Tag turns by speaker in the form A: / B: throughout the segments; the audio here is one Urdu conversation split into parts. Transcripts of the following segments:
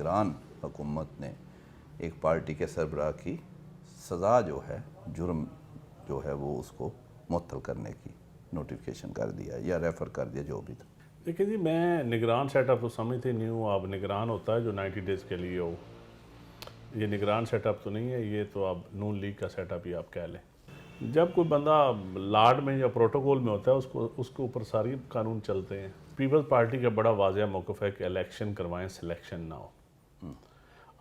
A: نگران حکومت نے ایک پارٹی کے سربراہ کی سزا جو ہے، جرم جو ہے وہ اس کو معطل کرنے کی نوٹیفیکیشن کر دیا یا ریفر کر دیا جو بھی تھا۔
B: دیکھیں جی، میں نگران سیٹ اپ تو سمجھتے نہیں ہوں۔ اب نگران ہوتا ہے جو 90 ڈیز کے لیے ہو، یہ نگران سیٹ اپ تو نہیں ہے، یہ تو اب نون لیگ کا سیٹ اپ ہی آپ کہہ لیں۔ جب کوئی بندہ لارڈ میں یا پروٹوکول میں ہوتا ہے اس کے اوپر ساری قانون چلتے ہیں۔ پیپلز پارٹی کا بڑا واضح موقف ہے کہ الیکشن کروائیں، سلیکشن نہ ہو۔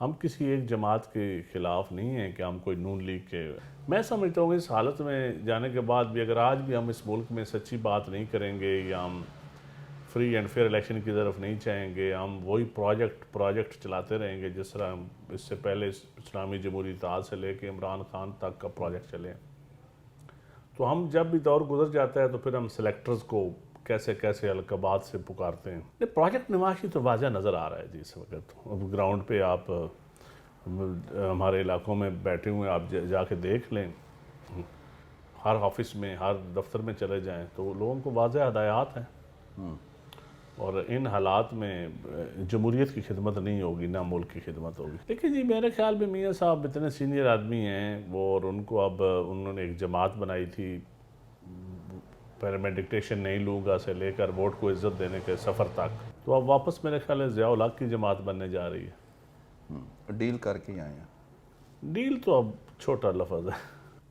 B: ہم کسی ایک جماعت کے خلاف نہیں ہیں کہ ہم کوئی نون لیگ کے، میں سمجھتا ہوں کہ اس حالت میں جانے کے بعد بھی اگر آج بھی ہم اس ملک میں سچی بات نہیں کریں گے یا ہم فری اینڈ فیئر الیکشن کی طرف نہیں چاہیں گے، ہم وہی پروجیکٹ چلاتے رہیں گے جس طرح ہم اس سے پہلے اسلامی جمہوری اتحاد سے لے کے عمران خان تک کا پروجیکٹ چلے، تو ہم جب بھی دور گزر جاتا ہے تو پھر ہم سلیکٹرز کو کیسے کیسے القابات سے پکارتے ہیں۔ پروجیکٹ نماشی تو واضح نظر آ رہا ہے جی اس وقت۔ اب گراؤنڈ پہ آپ ہمارے علاقوں میں بیٹھے ہوئے آپ جا کے دیکھ لیں، ہر آفس میں ہر دفتر میں چلے جائیں تو لوگوں کو واضح ہدایات ہیں، اور ان حالات میں جمہوریت کی خدمت نہیں ہوگی، نہ ملک کی خدمت ہوگی۔ لیکن جی میرے خیال میں میاں صاحب اتنے سینئر آدمی ہیں وہ، اور ان کو اب انہوں نے ایک جماعت بنائی تھی، پہلے میں ڈکٹیشن نہیں لوں گا سے لے کر ووٹ کو عزت دینے کے سفر تک، تو اب واپس میرے خیال ہے ضیاء الحق کی جماعت بننے جا رہی ہے۔
A: ڈیل کر کے آئے ہیں۔
B: ڈیل تو اب چھوٹا لفظ ہے۔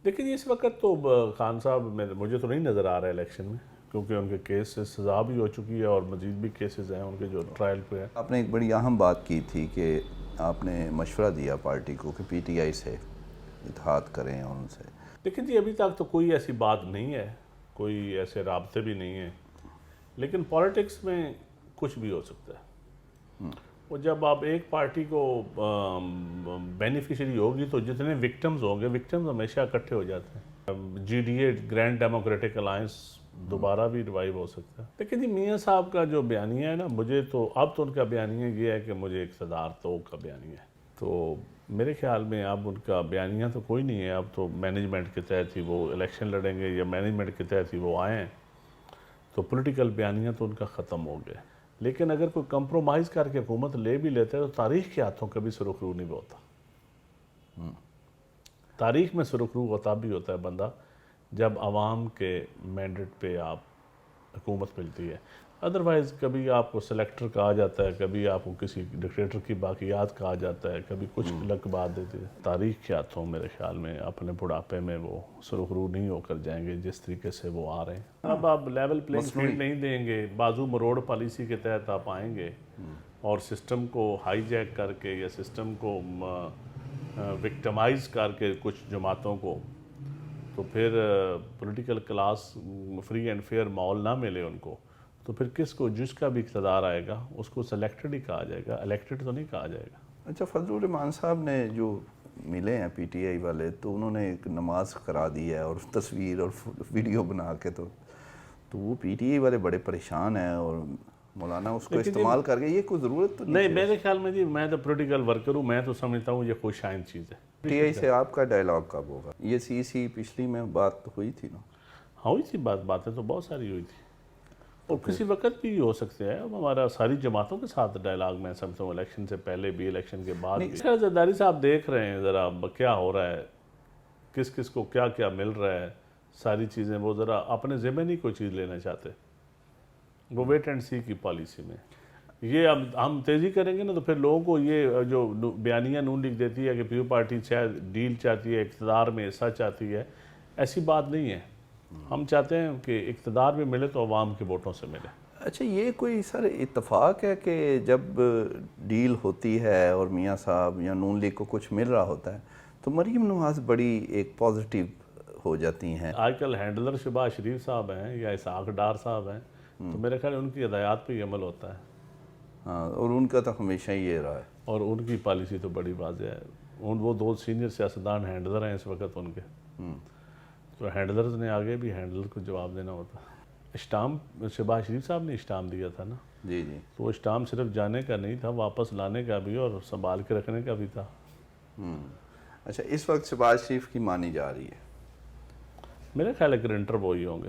B: لیکن اس وقت تو خان صاحب مجھے تو نہیں نظر آ رہا ہے الیکشن میں، کیونکہ ان کے کیس سے سزا بھی ہو چکی ہے اور مزید بھی کیسز ہیں ان کے جو ٹرائل پہ ہے۔
A: آپ نے ایک بڑی اہم بات کی تھی کہ آپ نے مشورہ دیا پارٹی کو کہ پی ٹی آئی سے اتحاد کریں اور ان سے،
B: لیکن جی ابھی تک تو کوئی ایسی بات نہیں ہے، کوئی ایسے رابطے بھی نہیں ہیں، لیکن پالیٹکس میں کچھ بھی ہو سکتا ہے۔ اور جب آپ ایک پارٹی کو بینیفیشری ہوگی تو جتنے وکٹمز ہوں گے، وکٹمز ہمیشہ اکٹھے ہو جاتے ہیں۔ G D A grand democratic alliance دوبارہ بھی ریوائیو ہو سکتا ہے۔ لیکن جی میاں صاحب کا جو بیانیہ ہے نا، مجھے تو اب تو ان کا بیانیہ یہ ہے کہ مجھے اقتدار تو کا بیانیہ ہے، تو میرے خیال میں اب ان کا بیانیہ تو کوئی نہیں ہے، اب تو مینجمنٹ کے تحت ہی وہ الیکشن لڑیں گے یا مینجمنٹ کے تحت ہی وہ آئیں، تو پولیٹیکل بیانیہ تو ان کا ختم ہو گیا۔ لیکن اگر کوئی کمپرومائز کر کے حکومت لے بھی لیتا ہے تو تاریخ کے ہاتھوں کبھی سرخرو نہیں ہوتا۔ تاریخ میں سرخرو ہوتا بھی ہوتا ہے بندہ جب عوام کے مینڈیٹ پہ آپ حکومت ملتی ہے، ادروائز کبھی آپ کو سلیکٹر کہا جاتا ہے، کبھی آپ کو کسی ڈکٹیٹر کی باقیات کہا جاتا ہے، کبھی کچھ لقبات دیتے ہیں۔ تاریخ کے ہاتھوں میرے خیال میں اپنے بڑھاپے میں وہ سرخرو نہیں ہو کر جائیں گے جس طریقے سے وہ آ رہے ہیں۔ اب آپ لیول پلینگ فیلڈ نہیں دیں گے، بازو مروڑ پالیسی کے تحت آپ آئیں گے اور سسٹم کو ہائی جیک کر کے یا سسٹم کو وکٹمائز کر کے کچھ جماعتوں کو، تو پھر political class free and fair ماحول نہ ملے ان کو، تو پھر کس کو، جس کا بھی اقتدار آئے گا اس کو سلیکٹڈ ہی کہا جائے گا، الیکٹڈ تو نہیں کہا جائے گا۔
A: اچھا، فضل الرحمان صاحب نے جو ملے ہیں پی ٹی آئی والے، تو انہوں نے ایک نماز کرا دی ہے اور تصویر اور ویڈیو بنا کے، تو وہ پی ٹی آئی والے بڑے پریشان ہیں اور مولانا اس کو استعمال کر کے، یہ کوئی ضرورت تو
B: نہیں میرے خیال میں جی، میں تو پولیٹیکل ورکر ہوں، میں تو سمجھتا ہوں یہ خوش آئند چیز ہے۔
A: پی ٹی آئی سے آپ کا ڈائلاگ کب ہوگا؟ یہ سی پچھلی میں بات تو ہوئی تھی نا؟
B: ہاں ہوئی تھی باتیں تو بہت ساری ہوئی تھی، اور کسی وقت بھی ہو سکتے ہیں۔ اب ہمارا ساری جماعتوں کے ساتھ ڈائلاگ میں سمجھتا ہوں، الیکشن سے پہلے بھی، الیکشن کے بعد بھی۔ زرداری صاحب دیکھ رہے ہیں ذرا کیا ہو رہا ہے، کس کس کو کیا کیا مل رہا ہے، ساری چیزیں وہ ذرا اپنے ذمہ نہیں کوئی چیز لینا چاہتے، وہ ویٹ اینڈ سی کی پالیسی میں۔ یہ اب ہم تیزی کریں گے نا تو پھر لوگوں کو یہ جو بیانیہ نون لیگ دیتی ہے کہ پیو پارٹی ڈیل چاہتی ہے، اقتدار میں حصہ چاہتی ہے، ایسی بات نہیں ہے۔ ہم چاہتے ہیں کہ اقتدار بھی ملے تو عوام کے ووٹوں سے ملے۔
A: اچھا، یہ کوئی سر اتفاق ہے کہ جب ڈیل ہوتی ہے اور میاں صاحب یا نون لیگ کو کچھ مل رہا ہوتا ہے تو مریم نواز بڑی ایک پازیٹیو ہو جاتی ہیں؟
B: آج کل ہینڈلر شہباز شریف صاحب ہیں یا اسحاق ڈار صاحب ہیں، تو میرے خیال ان کی ہدایات پہ ہی عمل ہوتا ہے۔
A: ہاں، اور ان کا تو ہمیشہ ہی یہ رہا ہے،
B: اور ان کی پالیسی تو بڑی واضح ہے۔ وہ دو سینئر سیاستدان ہینڈلر ہیں اس وقت ان کے، تو ہینڈلرز نے آگے بھی ہینڈلر کو جواب دینا ہوتا ہے۔ اسٹامپ شہباز شریف صاحب نے اسٹامپ دیا تھا نا،
A: جی جی،
B: تو وہ اسٹامپ صرف جانے کا نہیں تھا، واپس لانے کا بھی اور سنبھال کے رکھنے کا بھی تھا۔
A: اچھا، اس وقت شہباز شریف کی مانی جا رہی ہے؟
B: میرے خیال ہے گرنٹر وہی ہوں گے۔